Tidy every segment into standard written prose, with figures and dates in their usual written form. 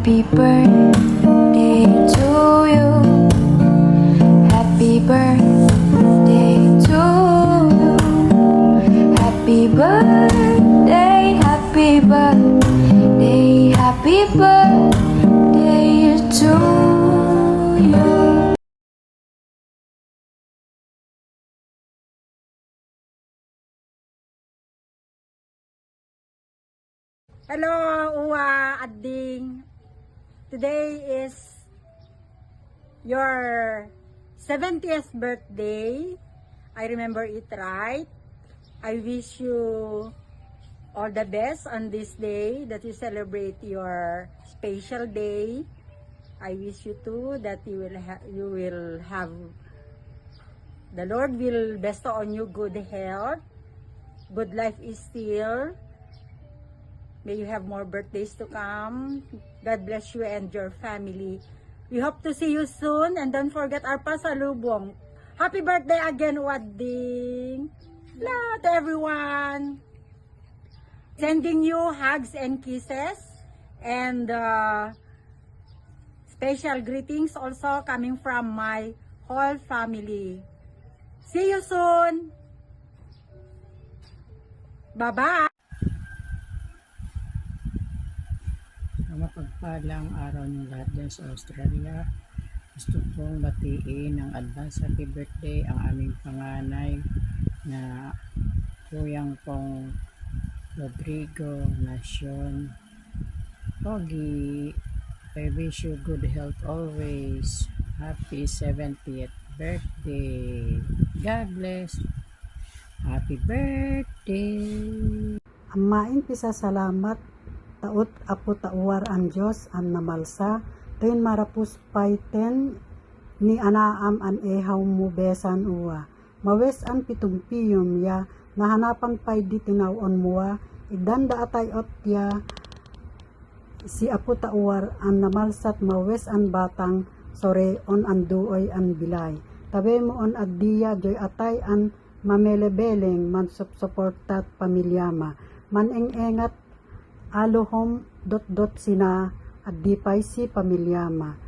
Happy birthday to you. Happy birthday to you. Happy birthday, happy birthday, happy birthday to you. Hello, Uwa, Ading. Today is your 70th birthday. I remember it right. I wish you all the best on this day that you celebrate your special day. I wish you too that you will have the Lord will bestow on you good health. Good life is still. May you have more birthdays to come. God bless you and your family. We hope to see you soon. And don't forget our pasalubong. Happy birthday again, Wading. Hello to everyone. Sending you hugs and kisses. And special greetings also coming from my whole family. See you soon. Bye-bye. Mapagpalang araw ng lahat dyan sa Australia. Gusto kong batiin ng advance happy birthday ang aming panganay na kuyang pong Rodrigo Nacion. Pogi, I wish you good health always. Happy 70th birthday. God bless. Happy birthday. Amain pisa salamat taot apo tauwar ang Diyos ang namalsa ten marapus paiten ni anaam an ehaw mo besan uwa mawes an pitungpiyom ya nahanapan pay di tinawon muwa idanda atay ot ya si apo tauwar ang namalsat mawes an batang sore on an duoy an bilay tabe mo on addiya joy atay an mamelebeleng man suportat pamilyama man engat alohom sina addi pay si pamilyama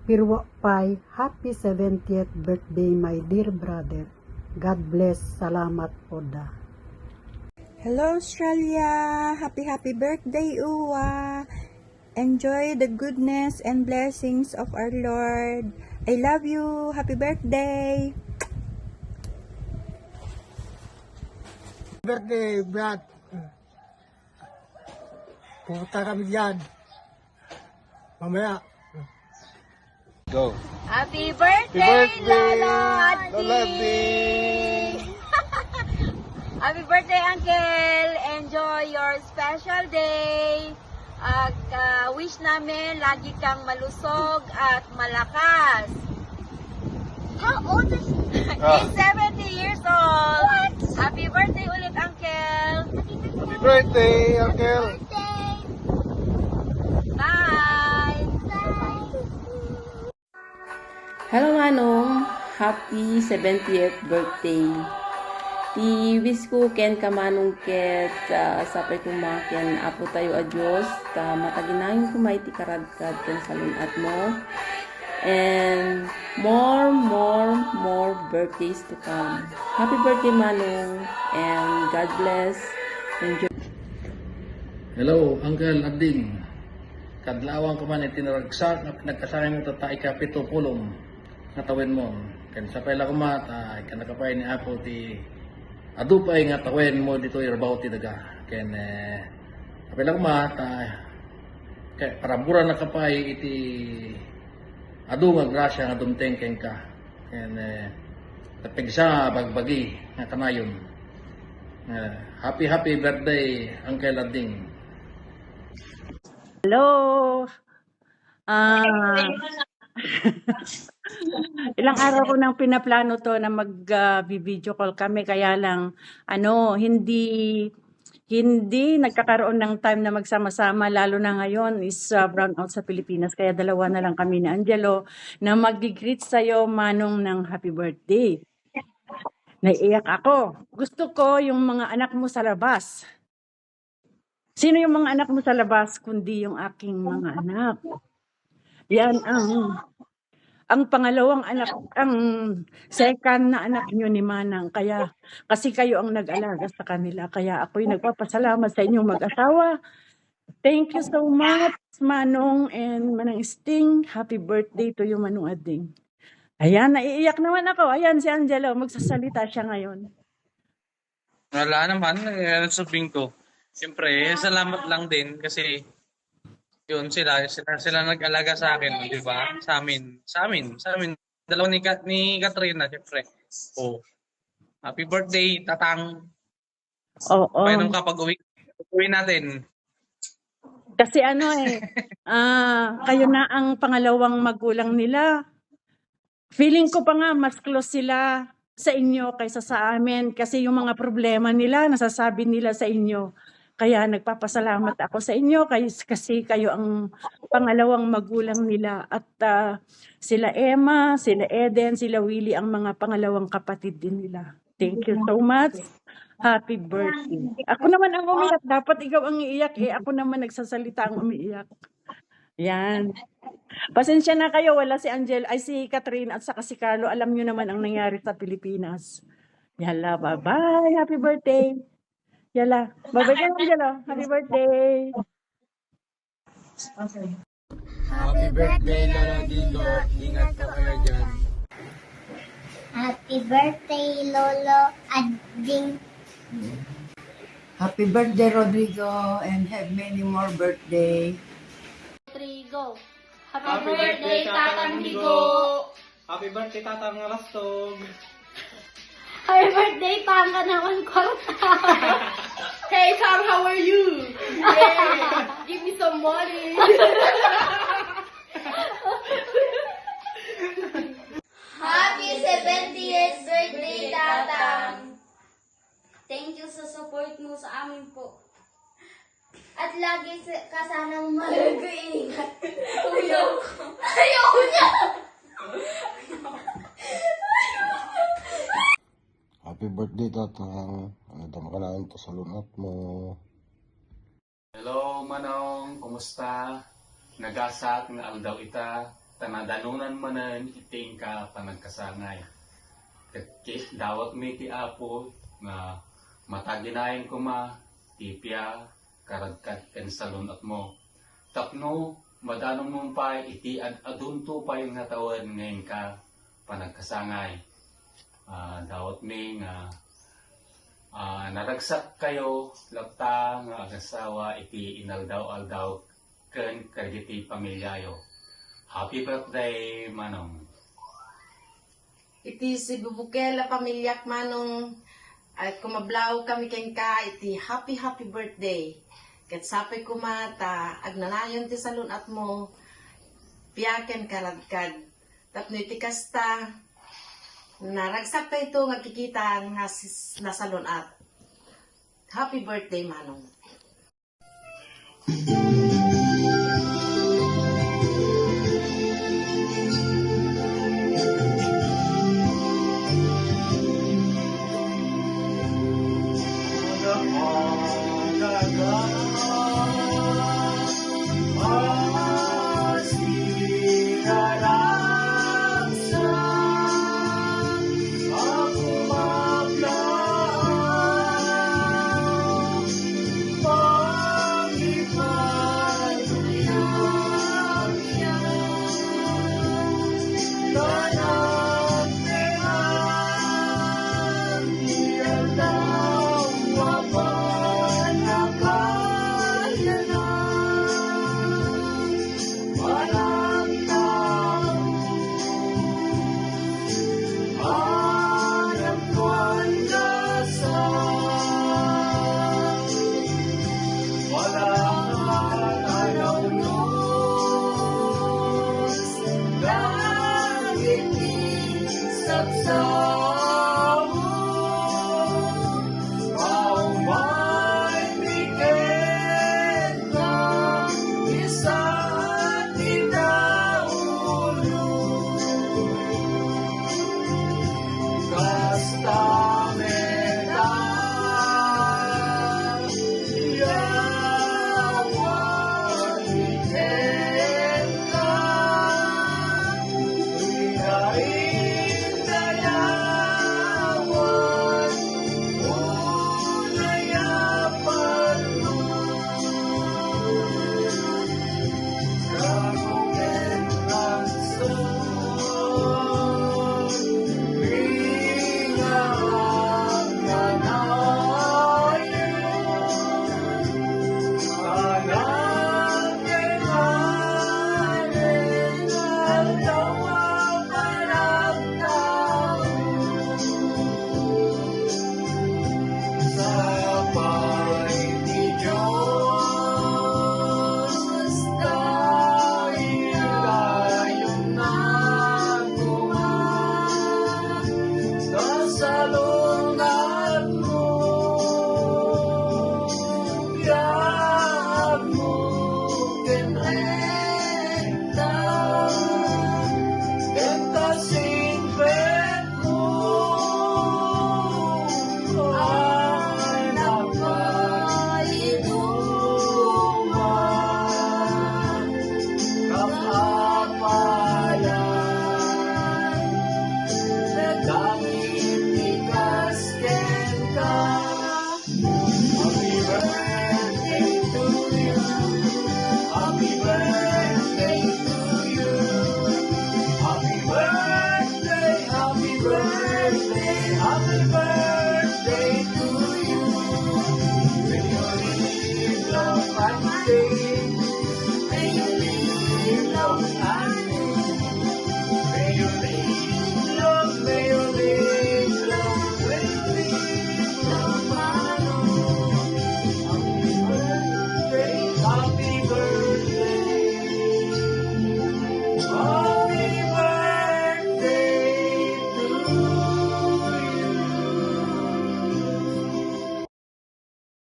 pirwa pay happy 70th birthday my dear brother. God bless. Salamat po da. Hello Australia! Happy birthday Uwa! Enjoy the goodness and blessings of our Lord. I love you! Happy birthday! Birthday, Brad. Pupunta kami dyan. Mamaya. Go. Happy birthday, Lolo Adi! Happy birthday, Uncle! Enjoy your special day. Wish namin lagi kang malusog at malakas. How old is he? He's 70 years old. What? Happy birthday ulit, Uncle! Happy birthday, Uncle! Bye! Hello Manong, happy 70th birthday. Ti wish ko ken ka Manong ket sapay kumaken apo tayo a Dios ta mataginangin kumay ti karadkad ken salunat mo. And more birthdays to come. Happy birthday Manong and God bless. Enjoy. Hello, Uncle Ading. Kadlawang ko man itinaragsak na pinagkasakay mo tatay ka 70 natawin mo. Kan sa pala ko mata, kan nakapay ni Apo ti adupay nga tawin mo dito irabaw ti daga. Ken kapila ko mata kay parabura nakapay iti adu nga grasya nga dumteng ken ka. Ken tapigsa bagbagi nga kanayon. Happy birthday Uncle Ading. Hello. Ilang araw ko nang pinaplano to na mag-video call kami kaya lang hindi nagkakaroon ng time na magsama-sama lalo na ngayon is brown out sa Pilipinas kaya dalawa na lang kami ni Angelo na mag-greet sa'yo Manong ng happy birthday. Naiiyak ako. Gusto ko yung mga anak mo sa labas. Sino yung mga anak mo sa labas kundi yung aking mga anak? Yan ang pangalawang anak, ang second na anak niyo ni Manang. Kaya, kasi kayo ang nag-alaga sa kanila. Kaya ako'y nagpapasalamat sa inyong mag-asawa. Thank you so much, Manong and Manang Sting. Happy birthday to you, Manong Ading. Ayan, naiiyak naman ako. Ayan, si Angelo, magsasalita siya ngayon. Wala naman, sabihin ko. Siyempre, salamat lang din kasi yun sila nag-alaga sa akin, di ba? Sa amin. Dalawa ni Katrina, siyempre. Oh. Happy birthday, Tatang. Oo. Paano kapag uwi natin? Kasi kayo na ang pangalawang magulang nila. Feeling ko pa nga mas close sila sa inyo kaysa sa amin kasi yung mga problema nila nasasabi nila sa inyo. Kaya nagpapasalamat ako sa inyo kasi kayo ang pangalawang magulang nila at sila Emma, sila Eden, sila Willie ang mga pangalawang kapatid din nila. Thank you so much. Happy birthday. Ako naman ang umiyak. Dapat ikaw ang iiyak Ako naman nagsasalita ang umiiyak. Yan. Pasensya na kayo. Wala si si Catherine at saka si Carlo. Alam nyo naman ang nangyari sa Pilipinas. Yala, bye-bye. Happy birthday. Yala. Bye-bye ka Angelo. Happy birthday. Okay. Happy birthday, Lolo Digo. Ingat ka kayo dyan. Happy birthday, Lolo Ading. Happy birthday, Rodrigo, and have many more birthday. Rodrigo. Happy birthday, Tatang Digo. Happy birthday, Tatang Rastog. Happy birthday, Panga naman kwarta. Hey Tom, how are you? Yeah. Give me some money. Happy 70th birthday, Tatang. Thank you sa support mo sa amin po. At lagi ka sanang mag-iingat. Ayaw niya! Happy birthday, Tatang. Dama ka lang ito sa lunat mo. Hello, Manong. Kumusta? Nagasak nga aldaw ita. Tanadanunan manan iting ka panagkasangay. Dawat mi ti apo nga mataginayin ko tipya karadkat ken salunat mo. Tapno madanong mong pa iti adunto pa yung natawan ngayon ka panagkasangay. Dawat mi nga naragsak kayo lapta nga agasawa iti inaldaw-aldaw ken kaditi pamilyayo. Happy birthday, Manong. Iti si Bubukela pamilyak Manong at kumablaw kami keng ka iti happy birthday. Kat sapay kumata agnanayon ti salunat mo piyaken karadkad. Tapno iti kasta naragsak pa ito nga kikita nga nasalunat. Happy birthday, Manong. So